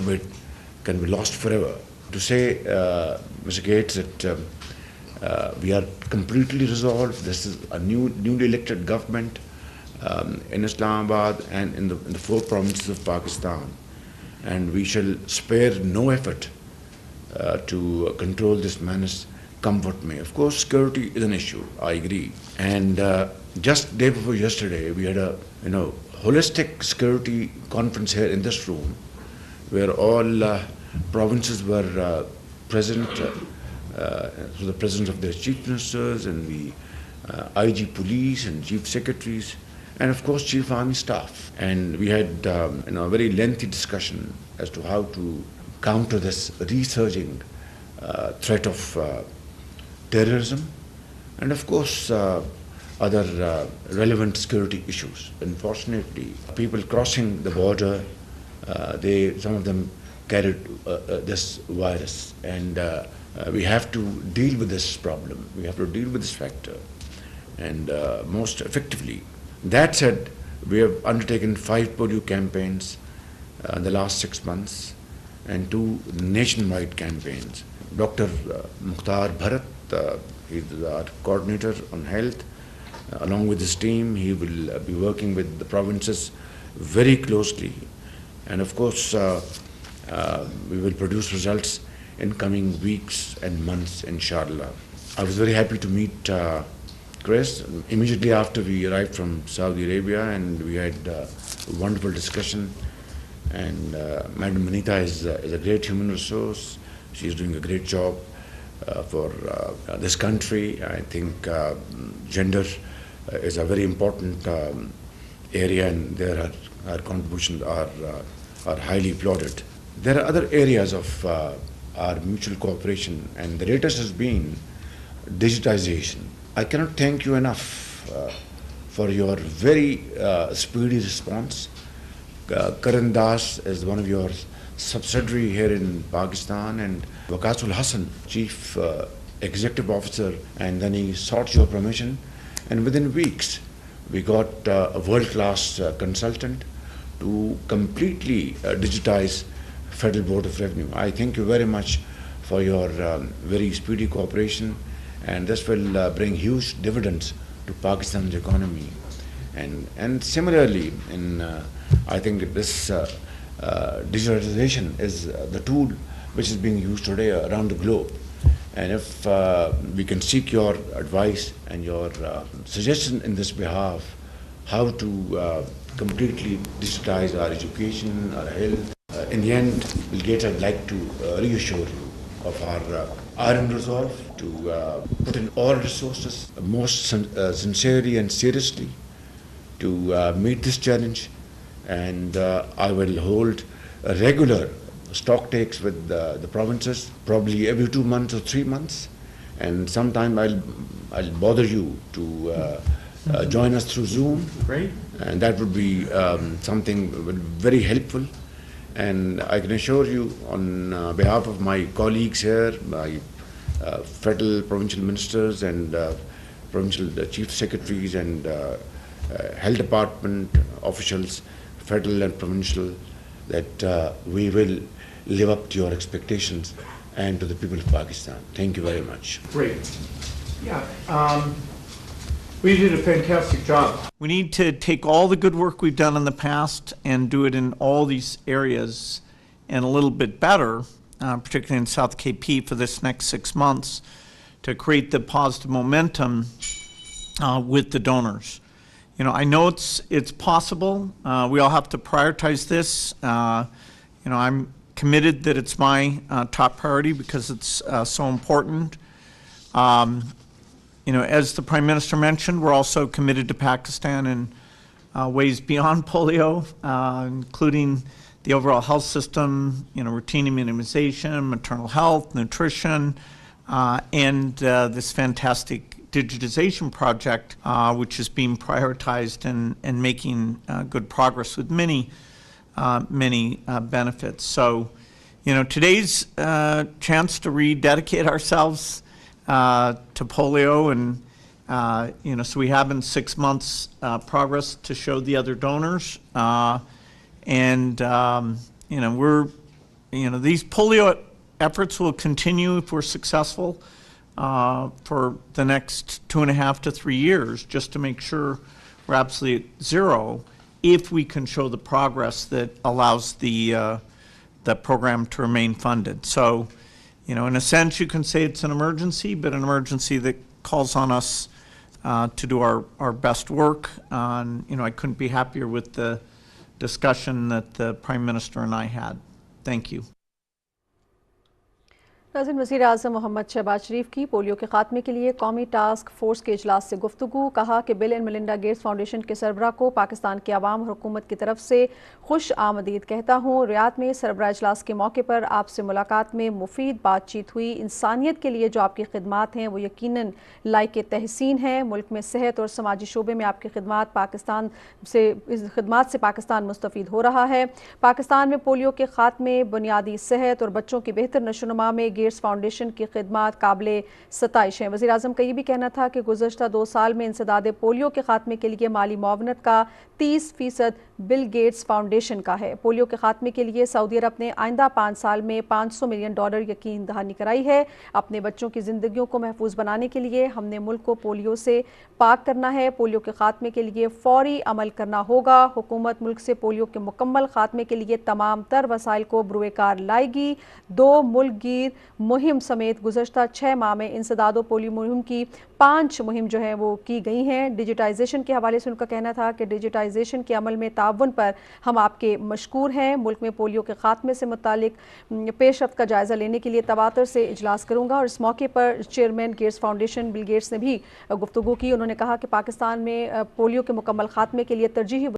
COVID can be lost forever. To say, Mr. Gates, that we are completely resolved. This is a newly elected government in Islamabad and in the four provinces of Pakistan, and we shall spare no effort to control this menace, come what may. Of course, security is an issue. I agree. And just day before yesterday, we had a holistic security conference here in this room, where all provinces were present. So the presidents of their chief ministers and the IG police and chief secretaries, and of course chief army staff. And we had a very lengthy discussion as to how to counter this resurging threat of terrorism, and of course other relevant security issues. Unfortunately, people crossing the border, some of them carried this virus, and we have to deal with this problem. We have to deal with this factor, and most effectively. That said, we have undertaken 5 polio campaigns in the last 6 months, and 2 nationwide campaigns. Dr. Mukhtar Bharat, he's our coordinator on health. Along with his team, he will be working with the provinces very closely, and of course we will produce results in coming weeks and months, inshallah. I was very happy to meet Chris immediately after we arrived from Saudi Arabia, and we had a wonderful discussion. And Madam Manita is a great human resource. She's doing a great job for this country. I think gender is a very important area, and there her contributions are highly applauded. There are other areas of our mutual cooperation, and the latest has been digitization. I cannot thank you enough for your very speedy response. Karan Das is one of your subsidiary here in Pakistan, and Waqasul Hassan, Chief Executive Officer, and then he sought your permission, and within weeks we got a world-class consultant to completely digitize Federal Board of Revenue. I thank you very much for your very speedy cooperation, and this will bring huge dividends to Pakistan's economy. And similarly, I think this digitalization is the tool which is being used today around the globe. And if we can seek your advice and your suggestion in this behalf, how to completely digitize our education, our health. In the end, Bill Gates, I'd like to reassure you of our iron resolve to put in all resources most sincerely and seriously to meet this challenge. And I will hold a regular stock takes with the provinces, probably every 2 months or 3 months. And sometime I'll bother you to join us through Zoom. Great. And that would be something very helpful. And I can assure you on behalf of my colleagues here, my federal provincial ministers and provincial chief secretaries and health department officials, federal and provincial, that we will live up to your expectations and to the people of Pakistan. Thank you very much. Great. Yeah. We did a fantastic job. We need to take all the good work we've done in the past and do it in all these areas and a little bit better, particularly in South KP for this next 6 months, to create the positive momentum with the donors. You know, I know it's possible. We all have to prioritize this. I'm committed that it's my top priority because it's so important. As the Prime Minister mentioned, we're also committed to Pakistan in ways beyond polio, including the overall health system, routine immunization, maternal health, nutrition, and this fantastic digitization project, which is being prioritized and making good progress with many benefits. So, today's chance to rededicate ourselves to polio, and so we have in 6 months progress to show the other donors, and we're these polio efforts will continue if we're successful for the next 2.5 to 3 years, just to make sure we're absolutely at zero, if we can show the progress that allows the program to remain funded. So, in a sense, you can say it's an emergency, but an emergency that calls on us to do our best work. I couldn't be happier with the discussion that the Prime Minister and I had. Thank you. नाज़रीन, वज़ीर आज़म मोहम्मद शहबाज शरीफ की polio के खात्मे के लिए कौमी task force के इजलास से गुफ्तगू। कहा कि bill and Melinda Gates foundation के सरबराह को पाकिस्तान के अवाम और हुकूमत की तरफ से खुश आमदीद कहता हूँ। रियाद में सरबराह इजलास के मौके पर आपसे मुलाकात में मुफीद बातचीत हुई। इंसानियत के लिए जो आपकी खिदमात हैं वो यकीनन लायक तहसीन हैं। मुल्क में सेहत और समाजी शोबे में आपकी खिदमात से पाकिस्तान मुस्तफ़ीद हो रहा है। पाकिस्तान में पोलियो के खात्मे, बुनियादी सेहत और बच्चों की बेहतर नशोनुमा में गेट्स फाउंडेशन की खिदमात काबिले सताइश हैं। वज़ीर आज़म का ये भी कहना था कि गुज़श्ता 2 साल में इंसदादे पोलियो के खात्मे के लिए माली मुआवनत का 30% बिल गेट्स फाउंडेशन का है। पोलियो के खात्मे के लिए सऊदी अरब ने आइंदा 5 साल में $500 मिलियन यकीन दहानी कराई है। अपने बच्चों की ज़िंदगियों को महफूज बनाने के लिए हमने मुल्क को पोलियो से पाक करना है। पोलियो के खात्मे के लिए फौरी अमल करना होगा। हुकूमत मुल्क से पोलियो के मुकम्मल खात्मे के लिए तमाम तर वसाइल को बुरुएकार लाएगी। 2 मुल्क गिर मुहिम समेत गुज़श्ता 6 माह में इंसदादो पोलियो मुहिम की 5 मुहिम जो है वो की गई हैं। डिजिटाइजेशन के हवाले से उनका कहना था कि डिजिटाइजेशन के अमल में ताउन पर हम आपके मशकूर हैं। मुल्क में पोलियो के खात्मे से मुतालिक पेशरफ्त का जायज़ा लेने के लिए तवातर से इजलास करूँगा। और इस मौके पर chairman Gates Foundation Bill Gates ने भी गुफ्तगू की। उन्होंने कहा कि पाकिस्तान में पोलियो के मुकम्मल खात्मे के लिए तरजीही